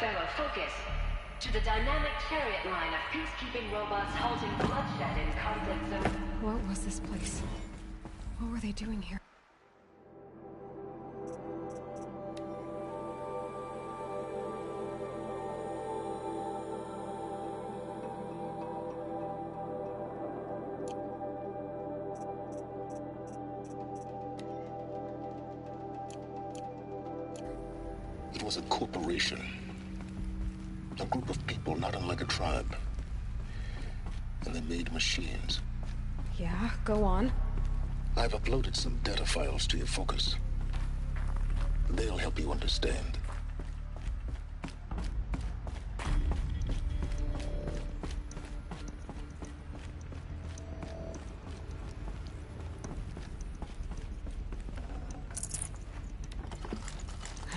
Pharaoh, focus. To the dynamic chariot line of peacekeeping robots halting bloodshed in conflict zone. What was this place? What were they doing here? It was a corporation. A group of people not unlike a tribe. And they made machines. Yeah, go on. I've uploaded some data files to your focus. They'll help you understand.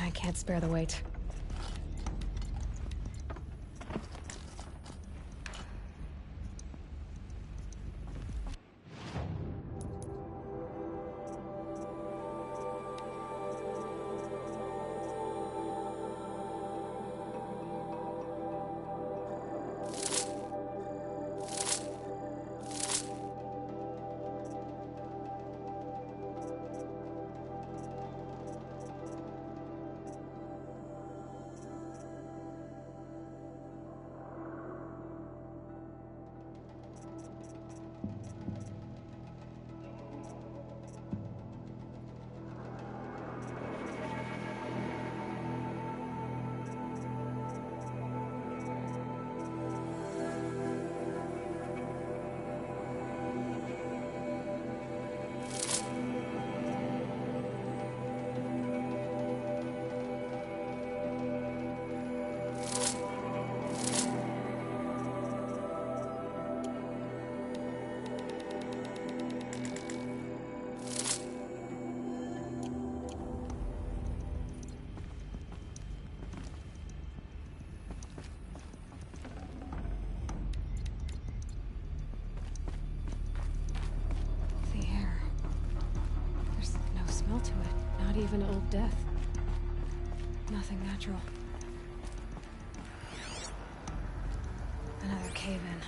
I can't spare the weight. To it. Not even old death. Nothing natural. Another cave-in.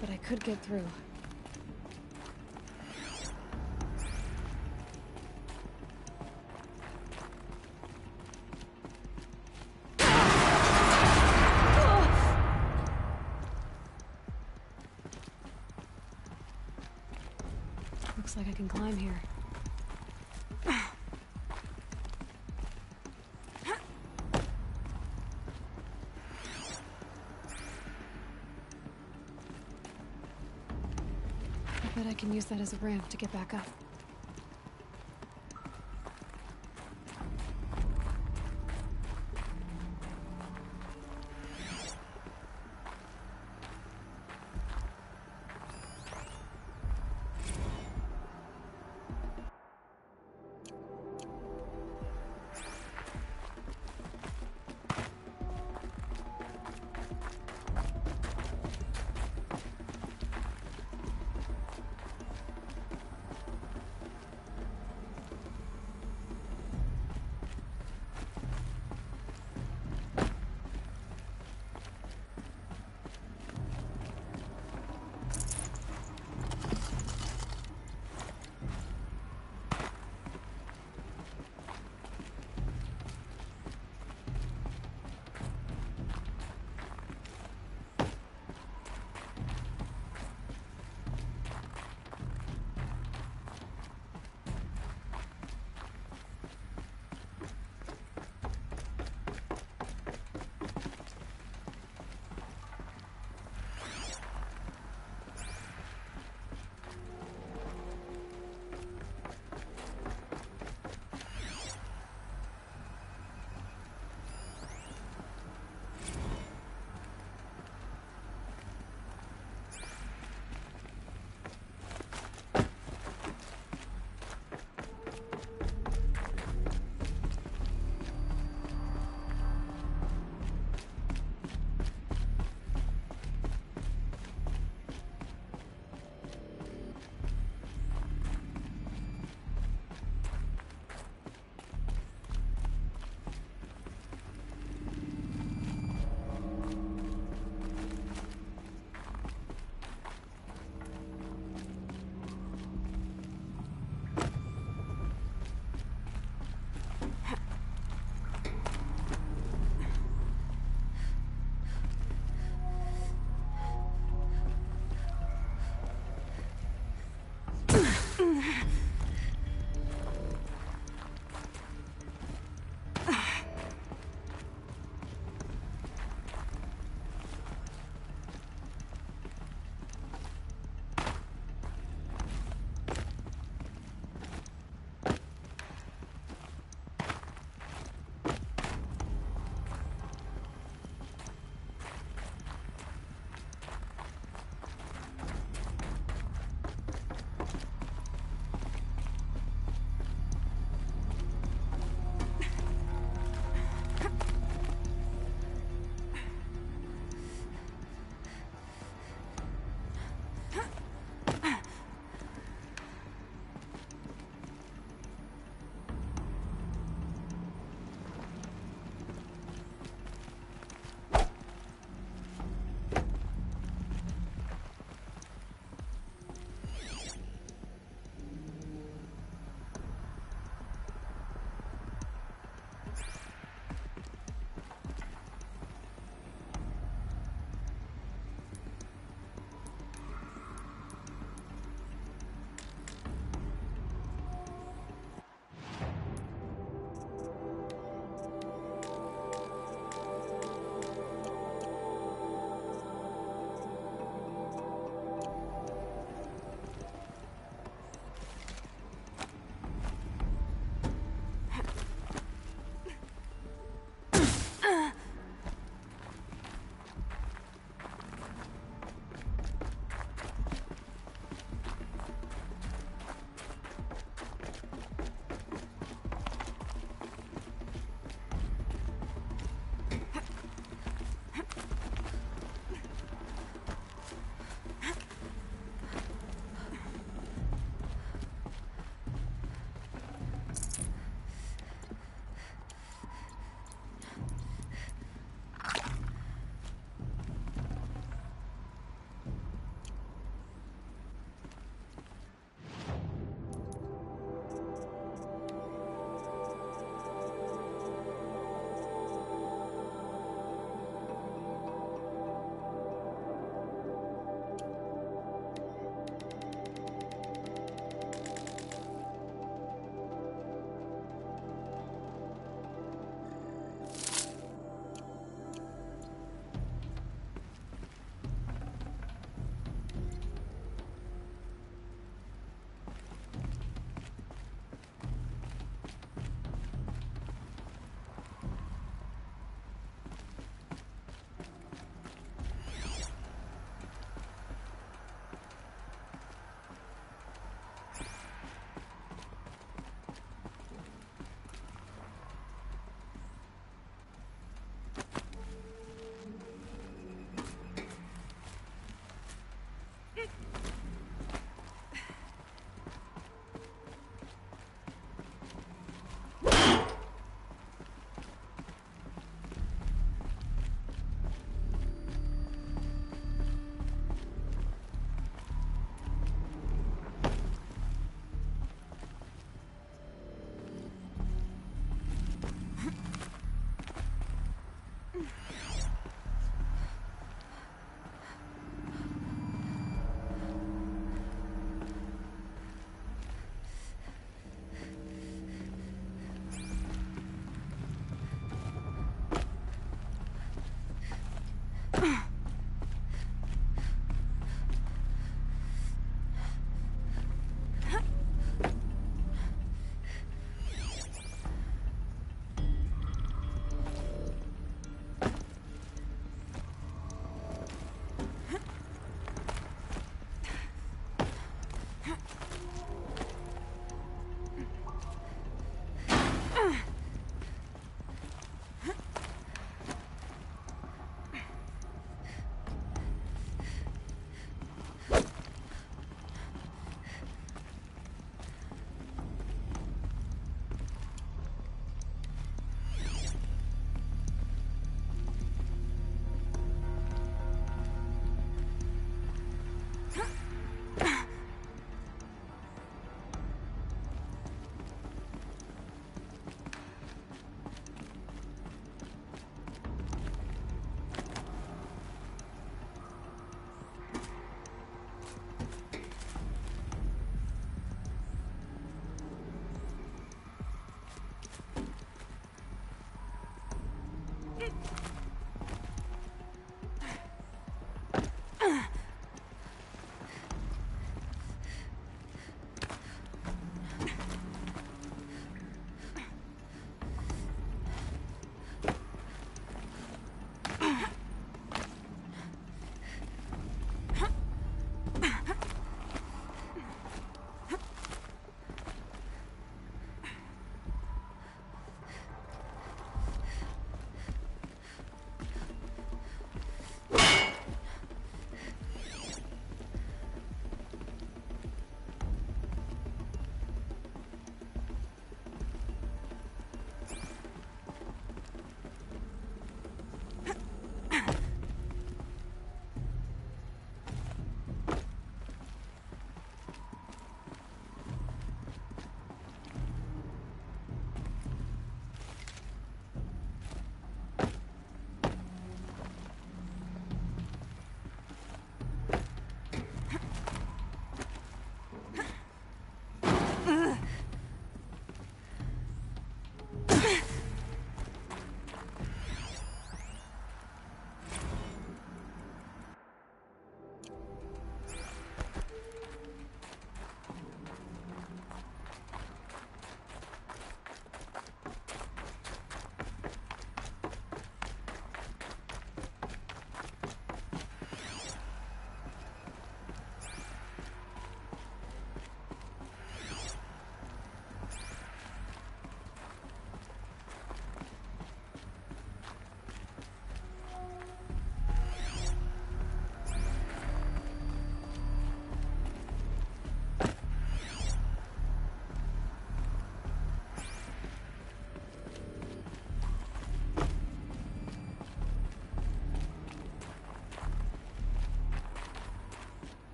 But I could get through. Looks like I can climb here. I bet I can use that as a ramp to get back up.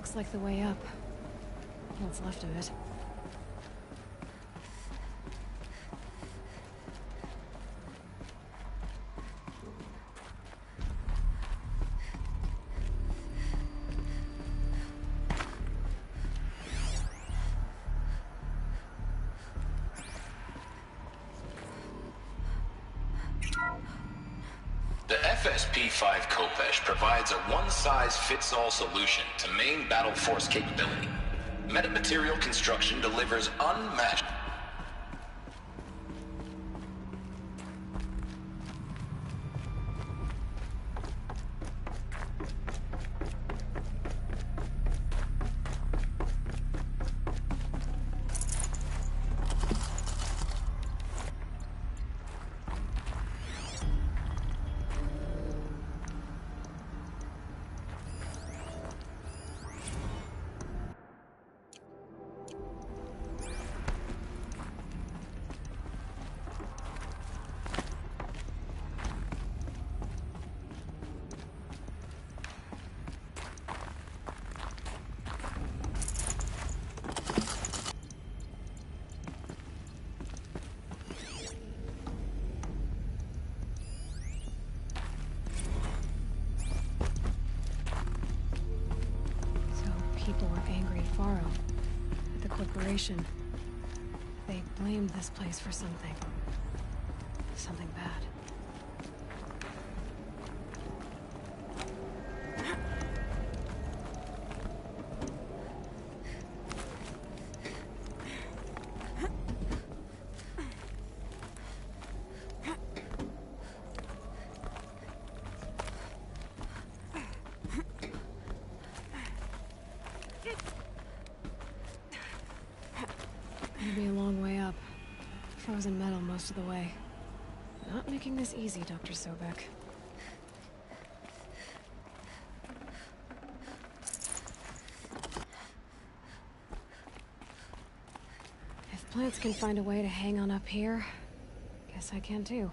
Looks like the way up. What's left of it. The FSP-5 Kopesh provides a one-size-fits-all solution to main battle force capability. Metamaterial construction delivers unmatched... People were angry at Faro, at the corporation. They blamed this place for something. Something bad. It'll be a long way up. Frozen metal most of the way. Not making this easy, Dr. Sobek. If plants can find a way to hang on up here, guess I can too.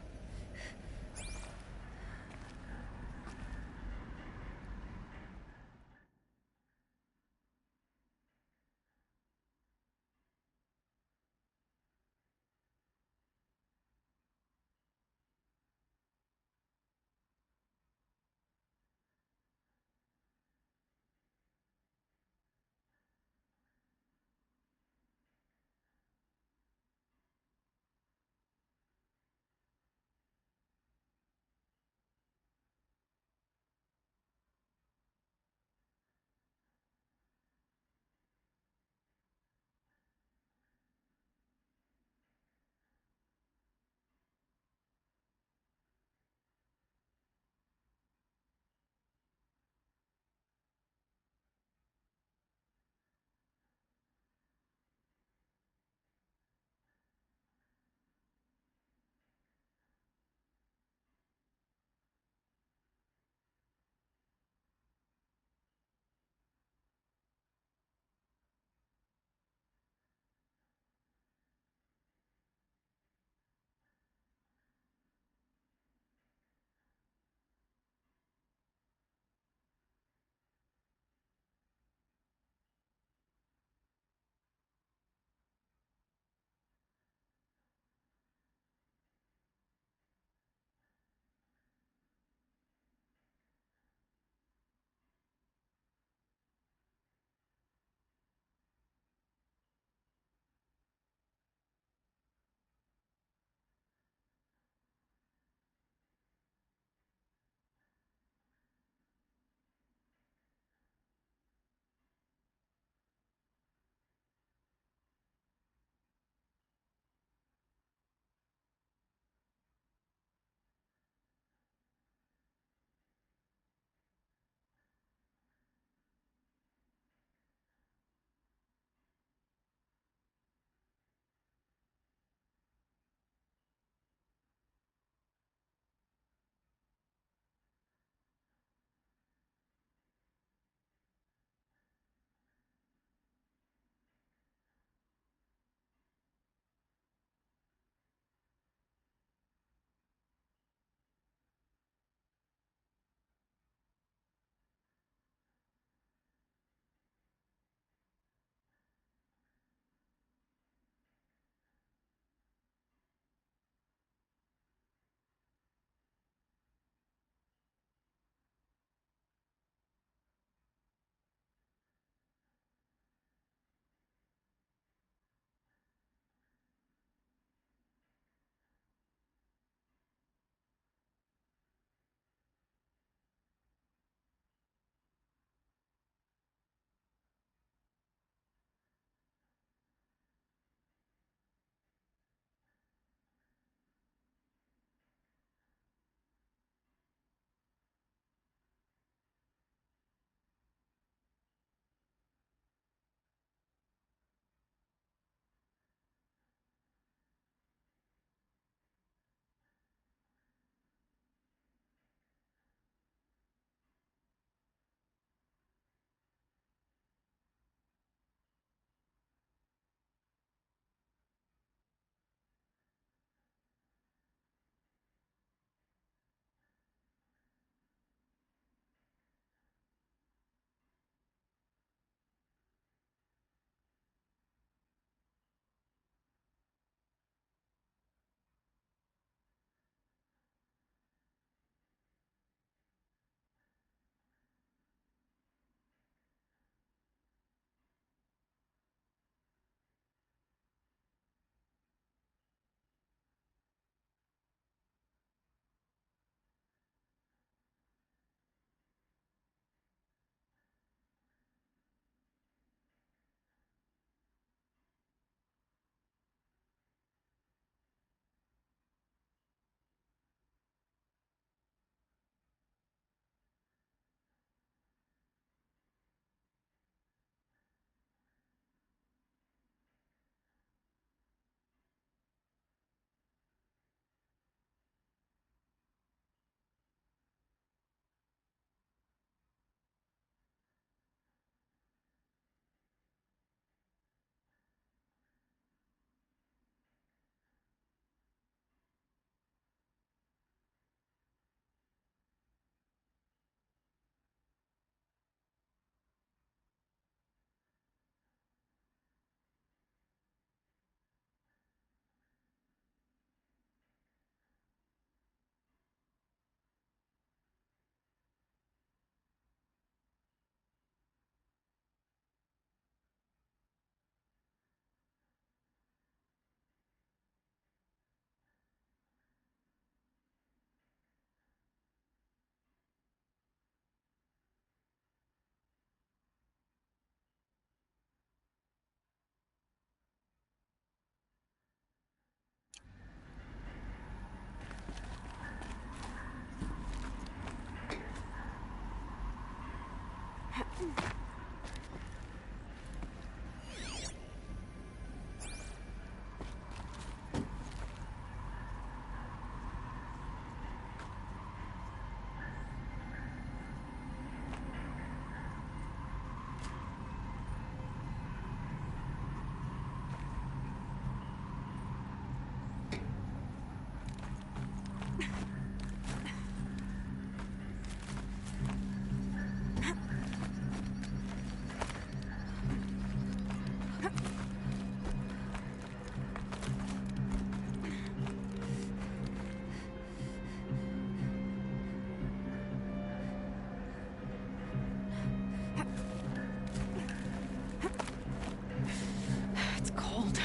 It's cold.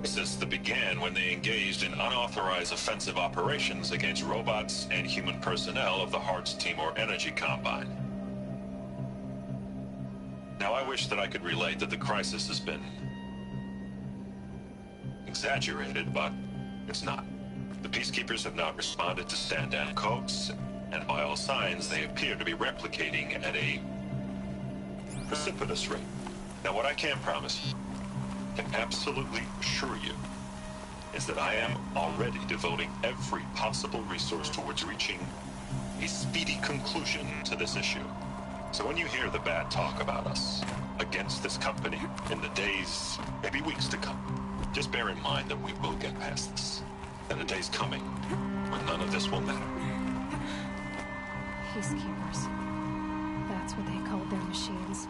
Crisis that began when they engaged in unauthorized offensive operations against robots and human personnel of the Hearts Timor Energy Combine. Now, I wish that I could relate that the crisis has been exaggerated, but it's not. The peacekeepers have not responded to stand-down codes, and by all signs, they appear to be replicating at a precipitous rate. Now, what I can promise, can absolutely assure you, is that I am already devoting every possible resource towards reaching a speedy conclusion to this issue. So when you hear the bad talk about us against this company in the days, maybe weeks to come, just bear in mind that we will get past this. And a day's coming when none of this will matter. Peacekeepers. That's what they called their machines.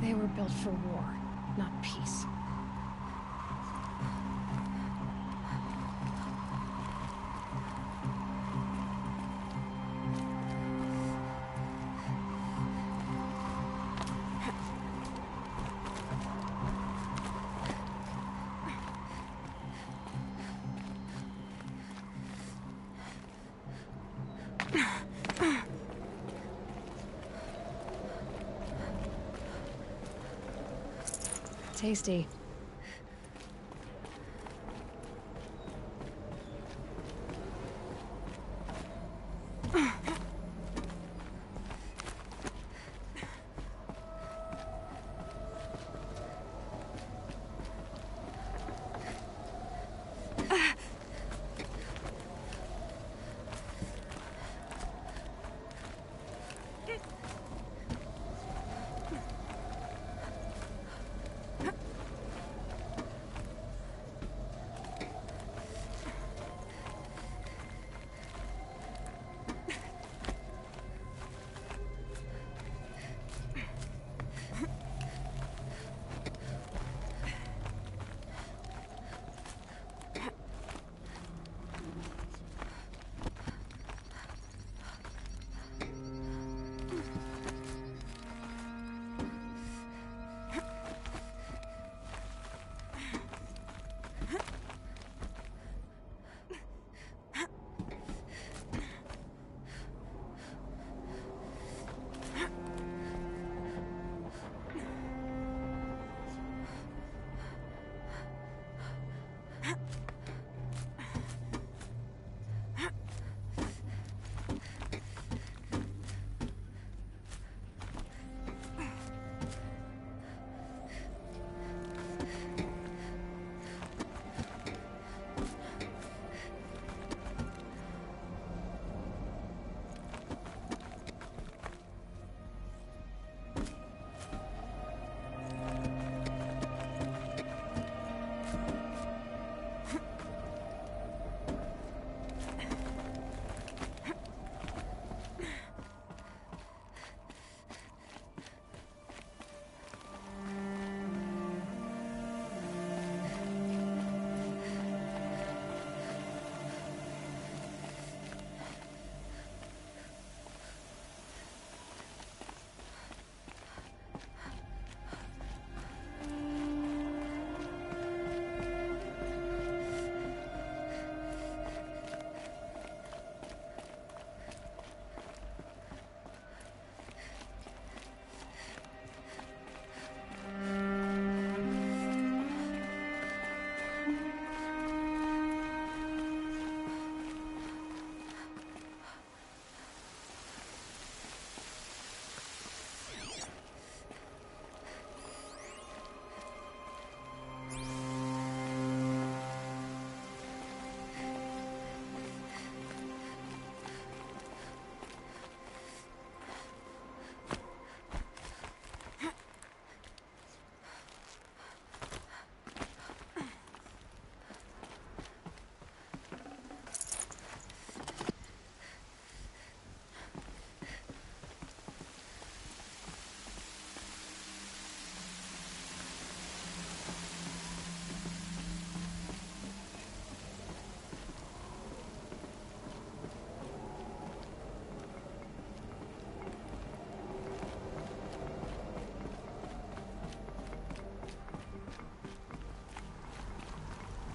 They were built for war, not peace. Tasty.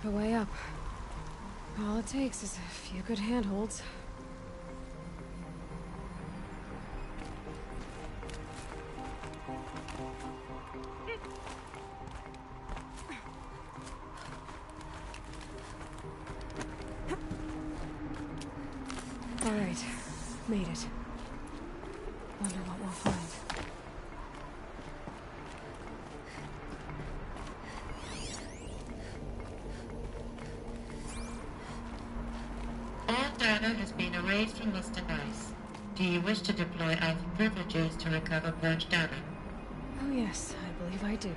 the way up. All it takes is a few good handholds. All right, made it. Wonder what we'll find. All data has been erased from this device. Do you wish to deploy Alpha privileges to recover purged data? Oh yes, I believe I do.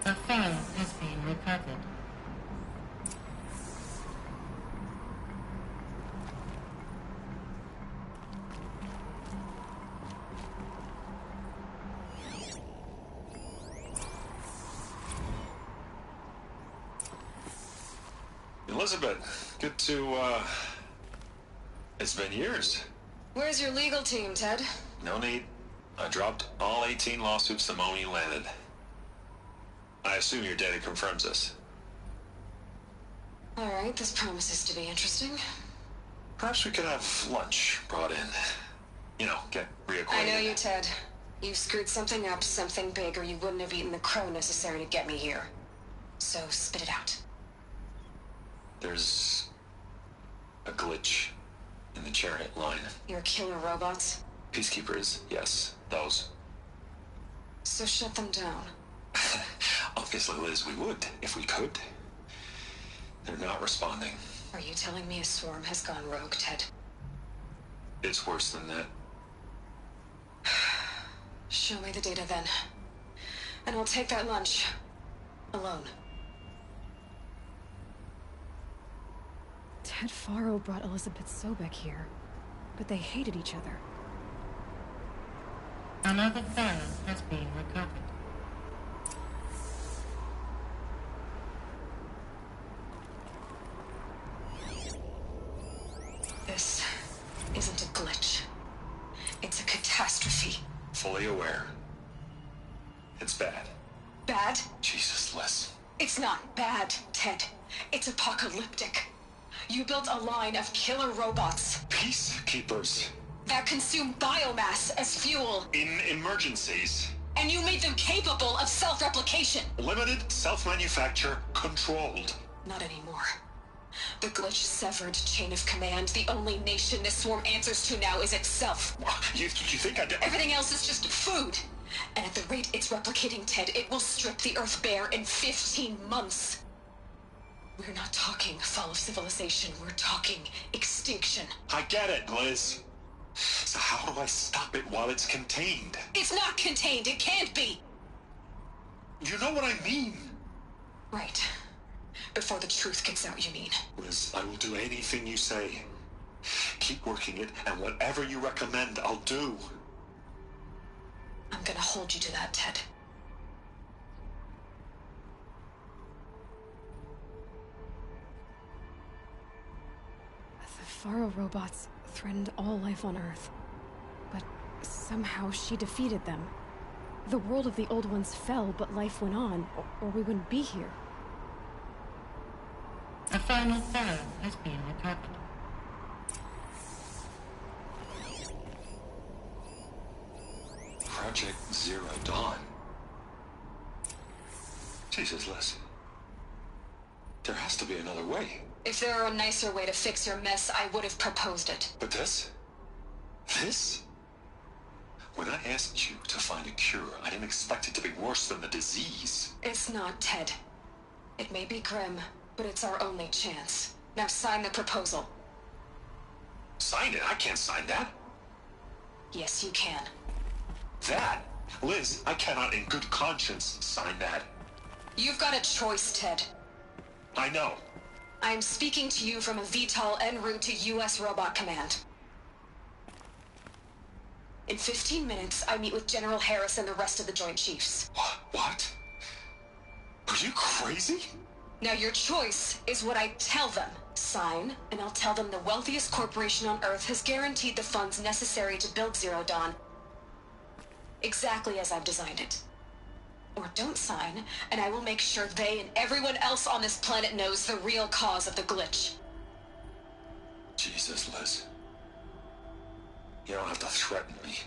A file has been recovered. Elizabeth, good to, it's been years. Where's your legal team, Ted? No need. I dropped all 18 lawsuits the moment you landed. I assume your data confirms this. All right, this promises to be interesting. Perhaps we could have lunch brought in. You know, get reacquainted. I know you, Ted. You screwed something up, something big, or you wouldn't have eaten the crow necessary to get me here. So spit it out. There's a glitch in the chariot line. Your killer robots? Peacekeepers, yes, those. So shut them down. Obviously, Liz, we would, if we could. They're not responding. Are you telling me a swarm has gone rogue, Ted? It's worse than that. Show me the data then. And I'll take that lunch. Alone. Ted Faro brought Elizabeth Sobek here, but they hated each other. Another file has been recovered. This isn't a glitch. It's a catastrophe. Fully aware. It's bad. Bad? Jesus, Liz. It's not bad, Ted. It's apocalyptic. You built a line of killer robots Peacekeepers. that consume biomass as fuel, In emergencies. and you made them capable of self-replication. Limited, self-manufacture, controlled. Not anymore. The glitch severed chain of command. The only nation this swarm answers to now is itself. You think I did? Everything else is just food. And at the rate it's replicating, Ted, it will strip the Earth bare in 15 months. We're not talking fall of civilization. We're talking extinction. I get it, Liz. So how do I stop it while it's contained? It's not contained. It can't be. You know what I mean. Right. Before the truth gets out, you mean? Liz, I will do anything you say. Keep working it, and whatever you recommend, I'll do. I'm gonna hold you to that, Ted. The Faro robots threatened all life on Earth. But somehow she defeated them. The world of the old ones fell, but life went on, or we wouldn't be here. A final file has been recovered. Project Zero Dawn. Jesus, Liz. There has to be another way. If there were a nicer way to fix your mess, I would have proposed it. But this? This? When I asked you to find a cure, I didn't expect it to be worse than the disease. It's not, Ted. It may be grim, but it's our only chance. Now sign the proposal. Sign it? I can't sign that. Yes, you can. That? Liz, I cannot in good conscience sign that. You've got a choice, Ted. I know. I'm speaking to you from a VTOL en route to U.S. Robot Command. In 15 minutes, I meet with General Harris and the rest of the Joint Chiefs. What? Are you crazy? Now your choice is what I tell them. Sign, and I'll tell them the wealthiest corporation on Earth has guaranteed the funds necessary to build Zero Dawn. Exactly as I've designed it. or don't sign, and I will make sure they and everyone else on this planet knows the real cause of the glitch. Jesus, Liz. You don't have to threaten me.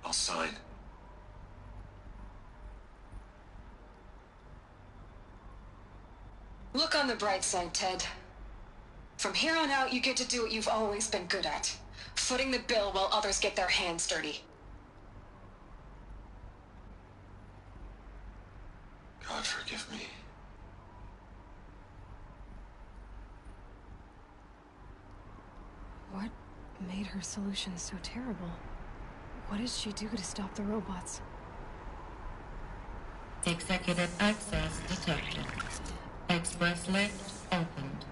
I'll sign. Look on the bright side, Ted. From here on out, you get to do what you've always been good at. Footing the bill while others get their hands dirty. God forgive me. What made her solution so terrible? What did she do to stop the robots? Executive access detected. Express lift opened.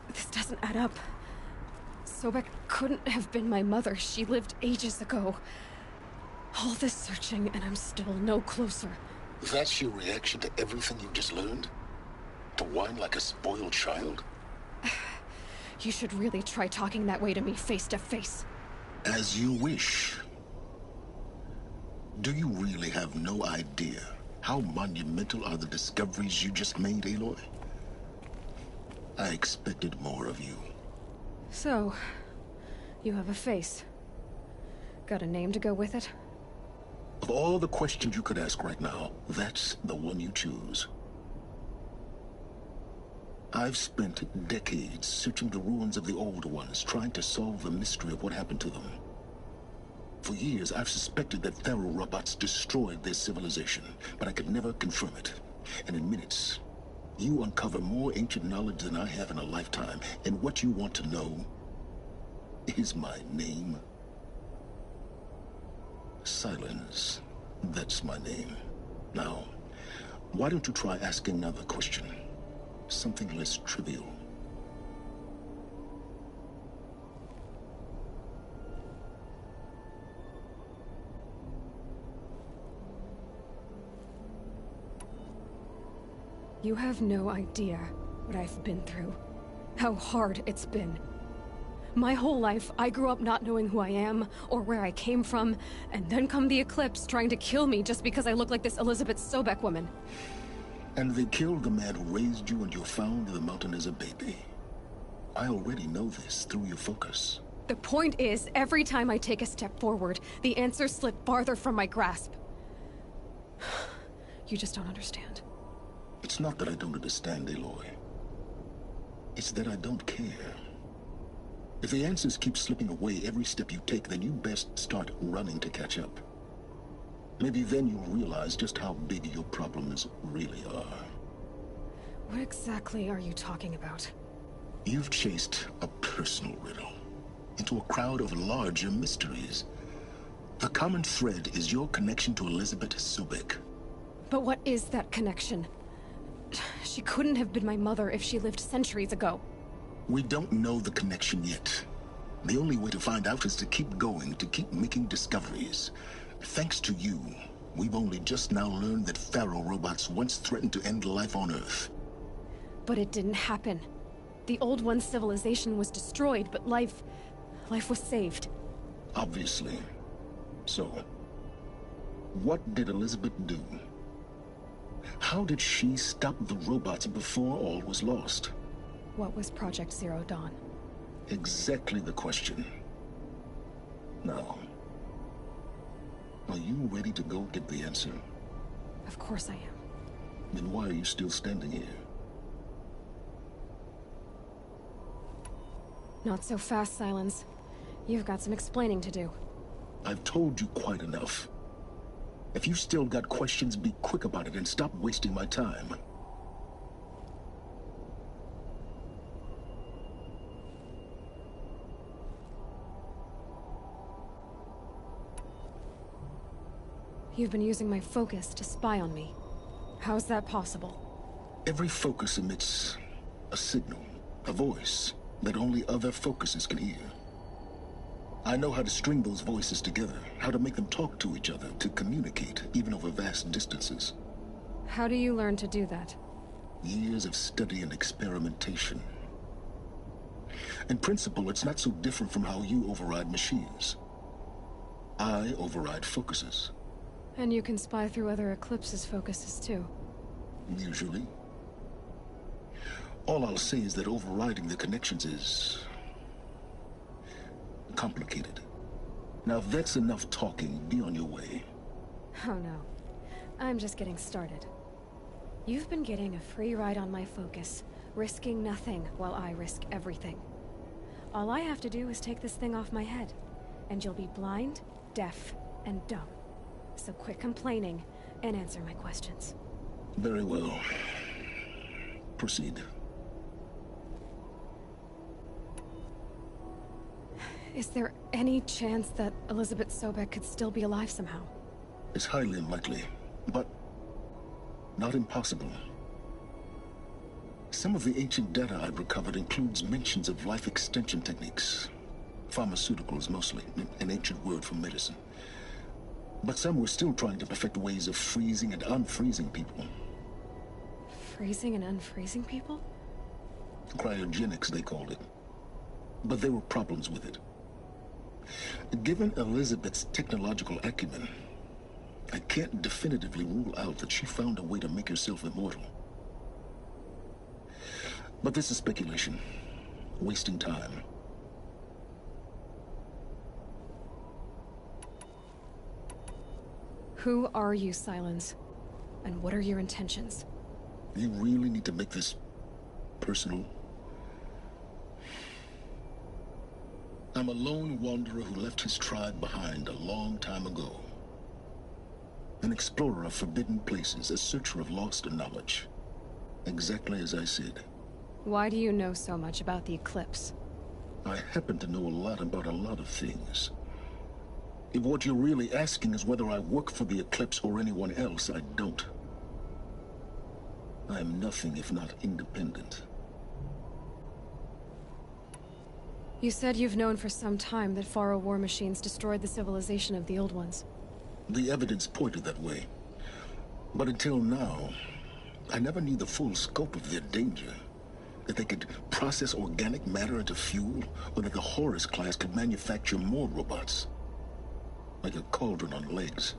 This doesn't add up. Sobek couldn't have been my mother. She lived ages ago. All this searching, and I'm still no closer. That's your reaction to everything you've just learned? To whine like a spoiled child? You should really try talking that way to me face to face. As you wish. Do you really have no idea how monumental are the discoveries you just made, Aloy? I expected more of you. So, you have a face. Got a name to go with it? Of all the questions you could ask right now, that's the one you choose. I've spent decades searching the ruins of the old ones, trying to solve the mystery of what happened to them. For years, I've suspected that Faro robots destroyed their civilization, but I could never confirm it. And in minutes, you uncover more ancient knowledge than I have in a lifetime, and what you want to know is my name. Silence. That's my name. Now, why don't you try asking another question? Something less trivial. You have no idea what I've been through. How hard it's been. My whole life, I grew up not knowing who I am, or where I came from, and then come the Eclipse trying to kill me just because I look like this Elizabeth Sobek woman. And they killed the man who raised you and you found in the mountain as a baby. I already know this through your focus. The point is, every time I take a step forward, the answers slip farther from my grasp. You just don't understand. It's not that I don't understand, Aloy. It's that I don't care. If the answers keep slipping away every step you take, then you best start running to catch up. Maybe then you'll realize just how big your problems really are. What exactly are you talking about? You've chased a personal riddle into a crowd of larger mysteries. The common thread is your connection to Elizabeth Sobek. But what is that connection? She couldn't have been my mother if she lived centuries ago. We don't know the connection yet. The only way to find out is to keep going, to keep making discoveries. Thanks to you, we've only just now learned that Pharaoh robots once threatened to end life on Earth. But it didn't happen. The Old One's civilization was destroyed, but life was saved. Obviously. So, what did Elizabeth do? How did she stop the robots before all was lost? What was Project Zero Dawn? Exactly the question. Now, are you ready to go get the answer? Of course I am. Then why are you still standing here? Not so fast, Silence. You've got some explaining to do. I've told you quite enough. If you still got questions, be quick about it and stop wasting my time. You've been using my focus to spy on me. How's that possible? Every focus emits a signal, a voice, that only other focuses can hear. I know how to string those voices together, how to make them talk to each other, to communicate, even over vast distances. How do you learn to do that? Years of study and experimentation. In principle, it's not so different from how you override machines. I override focuses. And you can spy through other Eclipse's focuses too. Usually. All I'll say is that overriding the connections is complicated. Now, if that's enough talking, be on your way. Oh no. I'm just getting started. You've been getting a free ride on my focus, risking nothing while I risk everything. All I have to do is take this thing off my head, and you'll be blind, deaf, and dumb. So quit complaining and answer my questions. Very well. Proceed. Is there any chance that Elizabeth Sobek could still be alive somehow? It's highly unlikely, but not impossible. Some of the ancient data I've recovered includes mentions of life extension techniques. Pharmaceuticals, mostly, an ancient word for medicine. But some were still trying to perfect ways of freezing and unfreezing people. Freezing and unfreezing people? Cryogenics, they called it. But there were problems with it. Given Elizabeth's technological acumen, I can't definitively rule out that she found a way to make herself immortal. But this is speculation. Wasting time. Who are you, Silence? And what are your intentions? You really need to make this personal? I'm a lone wanderer who left his tribe behind a long time ago. An explorer of forbidden places, a searcher of lost knowledge. Exactly as I said. Why do you know so much about the Eclipse? I happen to know a lot about a lot of things. If what you're really asking is whether I work for the Eclipse or anyone else, I don't. I am nothing if not independent. You said you've known for some time that Faro war machines destroyed the civilization of the Old Ones. The evidence pointed that way. But until now, I never knew the full scope of their danger. That they could process organic matter into fuel, or that the Horus class could manufacture more robots. Like a cauldron on legs.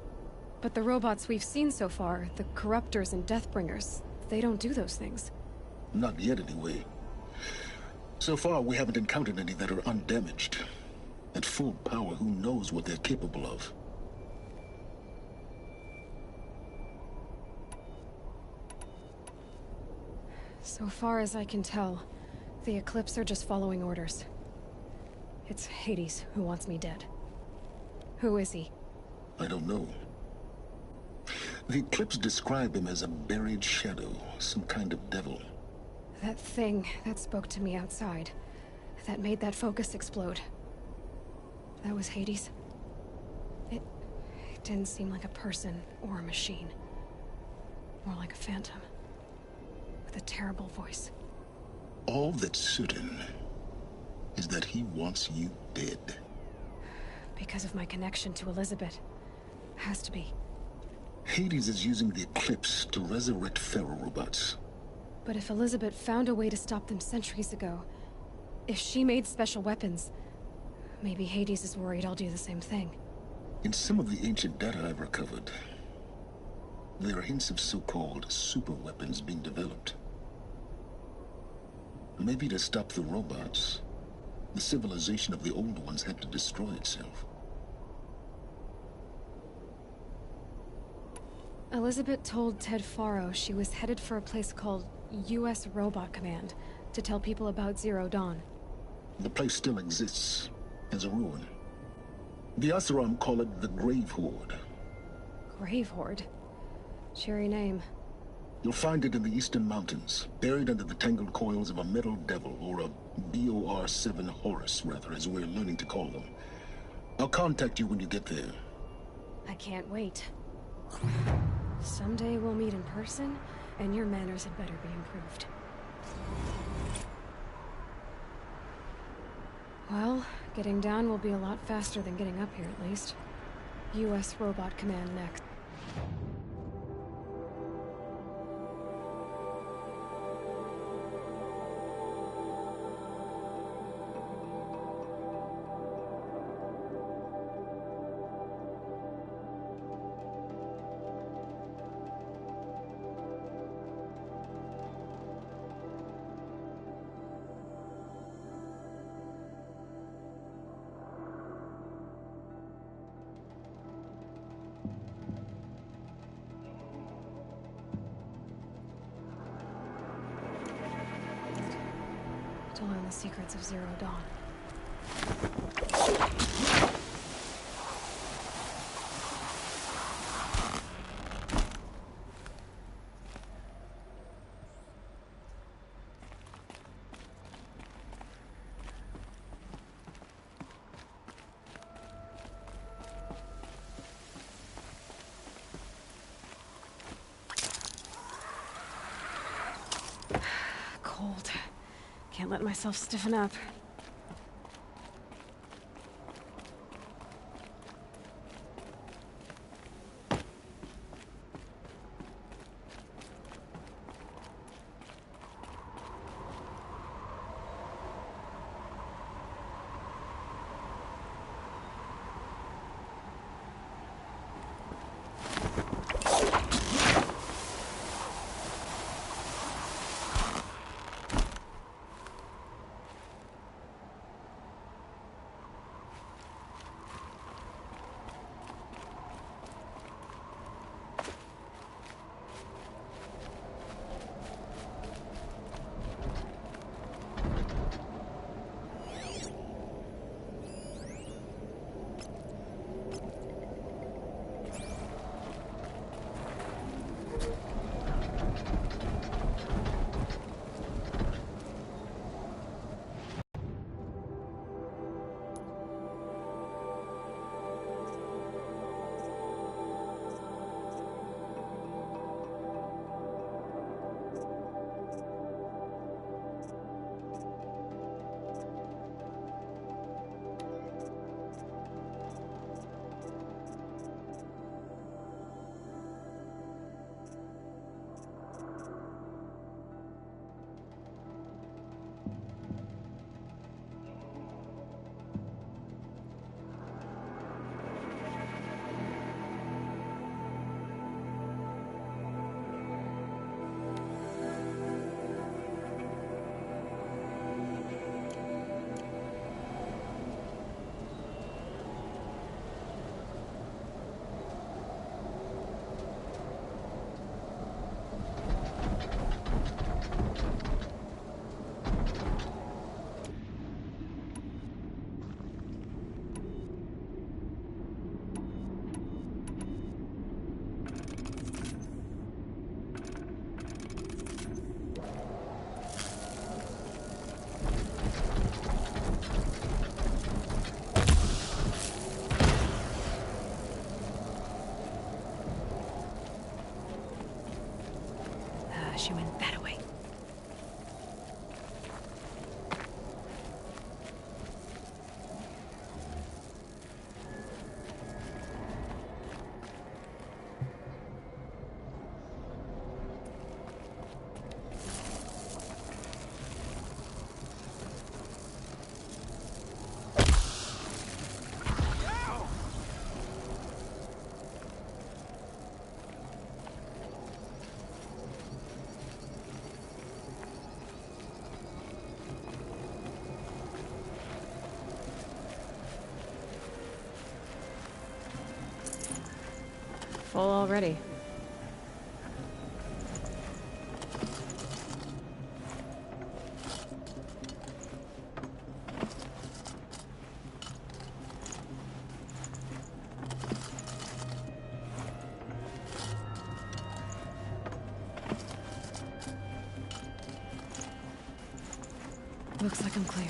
But the robots we've seen so far, the Corruptors and Deathbringers, they don't do those things. Not yet, anyway. So far, we haven't encountered any that are undamaged. At full power, who knows what they're capable of? So far as I can tell, the Eclipse are just following orders. It's Hades who wants me dead. Who is he? I don't know. The Eclipse describe him as a buried shadow, some kind of devil. That thing that spoke to me outside, that made that focus explode. That was Hades. It didn't seem like a person or a machine. More like a phantom. With a terrible voice. All that's certain is that he wants you dead. Because of my connection to Elizabeth. Has to be. Hades is using the eclipse to resurrect feral robots. But if Elizabeth found a way to stop them centuries ago, if she made special weapons, maybe Hades is worried I'll do the same thing. In some of the ancient data I've recovered, there are hints of so-called super weapons being developed. Maybe to stop the robots, the civilization of the old ones had to destroy itself. Elizabeth told Ted Faro she was headed for a place called U.S. Robot Command to tell people about Zero Dawn. The place still exists as a ruin. The Asaram call it the Grave Horde. Grave Horde? Cheery name. You'll find it in the eastern mountains, buried under the tangled coils of a metal devil, or a BOR-7 Horus, rather, as we're learning to call them. I'll contact you when you get there. I can't wait. Someday we'll meet in person, and your manners had better be improved. Well, getting down will be a lot faster than getting up here, at least. U.S. Robot Command next. To learn the secrets of Zero Dawn. Cold. Can't let myself stiffen up. full already. Looks like I'm clear.